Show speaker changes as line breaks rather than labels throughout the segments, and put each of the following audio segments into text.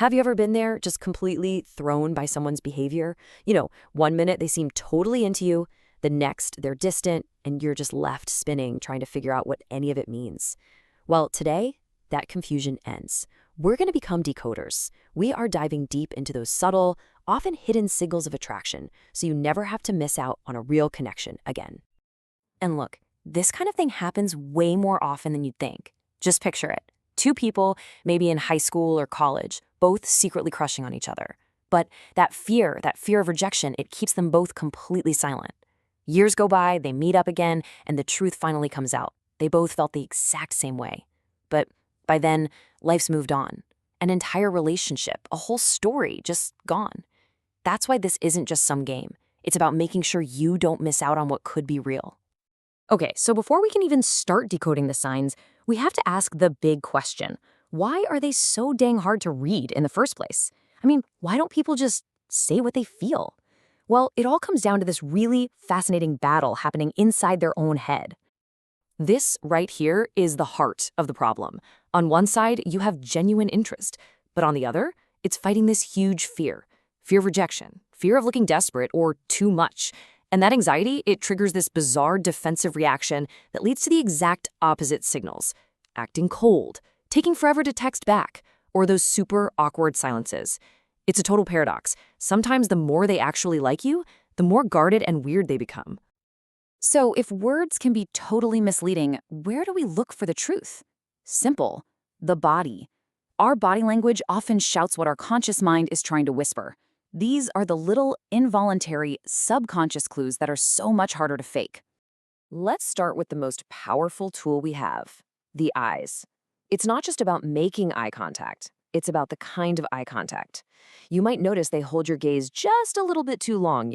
Have you ever been there, just completely thrown by someone's behavior? One minute they seem totally into you, the next they're distant, and you're just left spinning trying to figure out what any of it means. Well, today, that confusion ends. We're going to become decoders. We are diving deep into those subtle, often hidden signals of attraction, so you never have to miss out on a real connection again. And look, this kind of thing happens way more often than you'd think. Just picture it. Two people, maybe in high school or college, both secretly crushing on each other. But that fear of rejection, it keeps them both completely silent. Years go by, they meet up again, and the truth finally comes out. They both felt the exact same way. But by then, life's moved on. An entire relationship, a whole story, just gone. That's why this isn't just some game. It's about making sure you don't miss out on what could be real. Okay, so before we can even start decoding the signs, we have to ask the big question. Why are they so dang hard to read in the first place? I mean, why don't people just say what they feel? Well, it all comes down to this really fascinating battle happening inside their own head. This right here is the heart of the problem. On one side, you have genuine interest, but on the other, it's fighting this huge fear. Fear of rejection, fear of looking desperate or too much. And that anxiety, it triggers this bizarre defensive reaction that leads to the exact opposite signals. Acting cold, taking forever to text back, or those super awkward silences. It's a total paradox. Sometimes the more they actually like you, the more guarded and weird they become. So if words can be totally misleading, where do we look for the truth? Simple. The body. Our body language often shouts what our conscious mind is trying to whisper. These are the little, involuntary, subconscious clues that are so much harder to fake. Let's start with the most powerful tool we have, the eyes. It's not just about making eye contact. It's about the kind of eye contact. You might notice they hold your gaze just a little bit too long,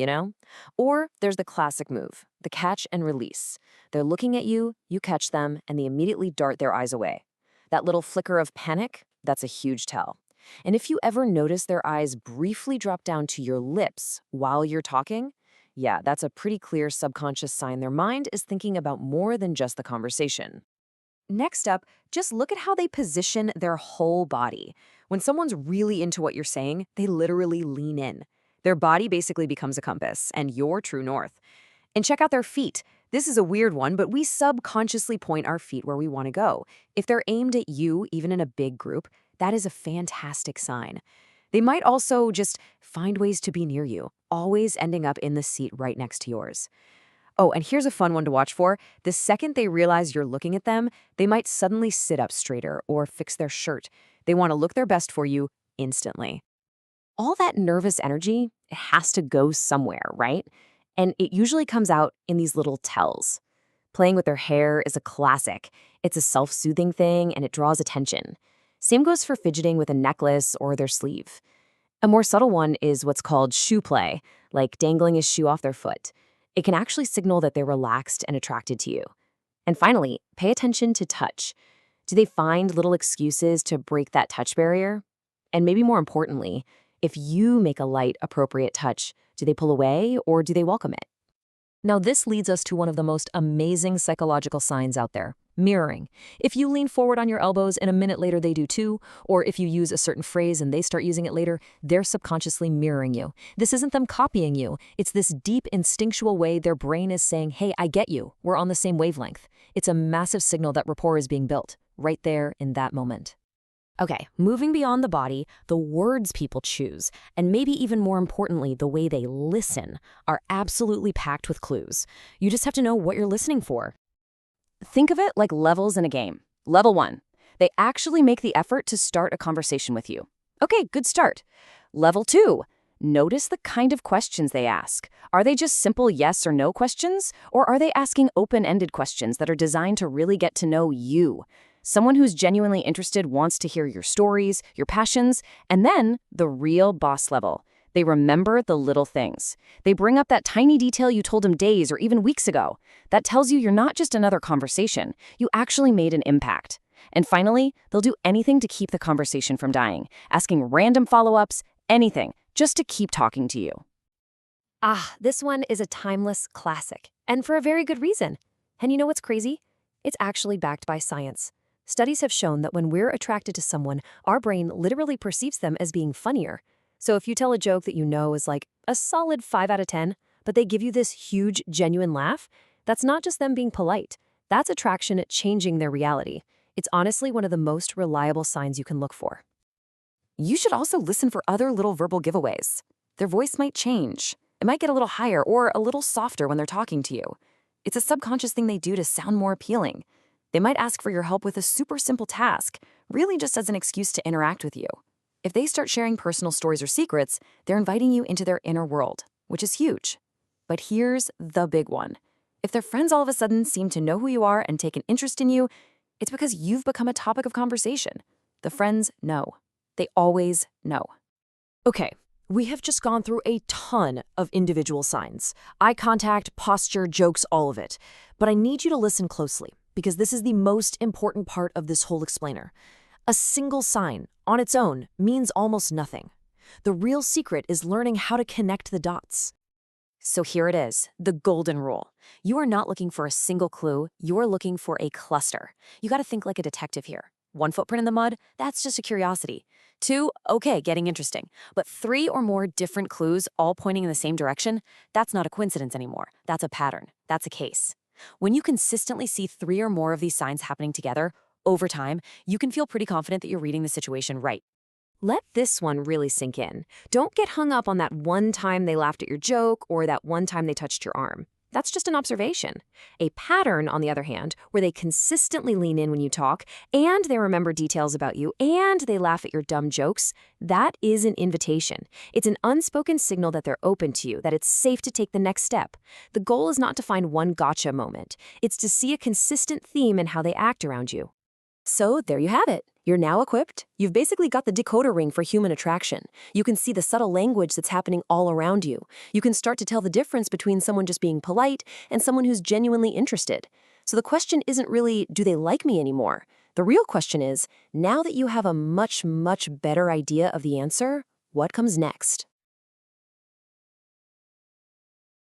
Or there's the classic move, the catch and release. They're looking at you, you catch them, and they immediately dart their eyes away. That little flicker of panic, that's a huge tell. And if you ever notice their eyes briefly drop down to your lips while you're talking, yeah, that's a pretty clear subconscious sign their mind is thinking about more than just the conversation. Next up, just look at how they position their whole body. When someone's really into what you're saying, they literally lean in. Their body basically becomes a compass and your true north. And check out their feet. This is a weird one, but we subconsciously point our feet where we want to go. If they're aimed at you, even in a big group, that is a fantastic sign. They might also just find ways to be near you, always ending up in the seat right next to yours. Oh, and here's a fun one to watch for. The second they realize you're looking at them, they might suddenly sit up straighter or fix their shirt. They want to look their best for you instantly. All that nervous energy, it has to go somewhere, right? And it usually comes out in these little tells. Playing with their hair is a classic. It's a self-soothing thing and it draws attention. Same goes for fidgeting with a necklace or their sleeve. A more subtle one is what's called shoe play, like dangling a shoe off their foot. It can actually signal that they're relaxed and attracted to you. And finally, pay attention to touch. Do they find little excuses to break that touch barrier? And maybe more importantly, if you make a light, appropriate touch, do they pull away or do they welcome it? Now, this leads us to one of the most amazing psychological signs out there. Mirroring. If you lean forward on your elbows and a minute later they do too, or if you use a certain phrase and they start using it later, they're subconsciously mirroring you. This isn't them copying you. It's this deep instinctual way their brain is saying, hey, I get you. We're on the same wavelength. It's a massive signal that rapport is being built right there in that moment. Okay, moving beyond the body, the words people choose, and maybe even more importantly, the way they listen, are absolutely packed with clues. You just have to know what you're listening for. Think of it like levels in a game. Level 1, they actually make the effort to start a conversation with you. Okay, good start. Level 2, notice the kind of questions they ask. Are they just simple yes or no questions? Or are they asking open-ended questions that are designed to really get to know you? Someone who's genuinely interested wants to hear your stories, your passions, and then the real boss level. They remember the little things. They bring up that tiny detail you told them days or even weeks ago. That tells you you're not just another conversation. You actually made an impact. And finally, they'll do anything to keep the conversation from dying, asking random follow-ups, anything, just to keep talking to you. This one is a timeless classic, and for a very good reason. And you know what's crazy? It's actually backed by science. Studies have shown that when we're attracted to someone, our brain literally perceives them as being funnier. So if you tell a joke that you know is like a solid 5 out of 10, but they give you this huge, genuine laugh, that's not just them being polite. That's attraction at changing their reality. It's honestly one of the most reliable signs you can look for. You should also listen for other little verbal giveaways. Their voice might change. It might get a little higher or a little softer when they're talking to you. It's a subconscious thing they do to sound more appealing. They might ask for your help with a super simple task, really just as an excuse to interact with you. If they start sharing personal stories or secrets, they're inviting you into their inner world, which is huge. But here's the big one. If their friends all of a sudden seem to know who you are and take an interest in you, it's because you've become a topic of conversation. The friends know. They always know. Okay, we have just gone through a ton of individual signs. Eye contact, posture, jokes, all of it. But I need you to listen closely, because this is the most important part of this whole explainer. A single sign, on its own, means almost nothing. The real secret is learning how to connect the dots. So here it is, the golden rule. You are not looking for a single clue, you are looking for a cluster. You gotta think like a detective here. 1 footprint in the mud, that's just a curiosity. 2, okay, getting interesting. But 3 or more different clues all pointing in the same direction, that's not a coincidence anymore. That's a pattern. That's a case. When you consistently see 3 or more of these signs happening together, over time, you can feel pretty confident that you're reading the situation right. Let this one really sink in. Don't get hung up on that one time they laughed at your joke or that one time they touched your arm. That's just an observation. A pattern, on the other hand, where they consistently lean in when you talk, and they remember details about you, and they laugh at your dumb jokes, that is an invitation. It's an unspoken signal that they're open to you, that it's safe to take the next step. The goal is not to find one gotcha moment. It's to see a consistent theme in how they act around you. So there you have it. You're now equipped. You've basically got the decoder ring for human attraction. You can see the subtle language that's happening all around you. You can start to tell the difference between someone just being polite and someone who's genuinely interested. So the question isn't really, do they like me anymore? The real question is, now that you have a much, much better idea of the answer, what comes next?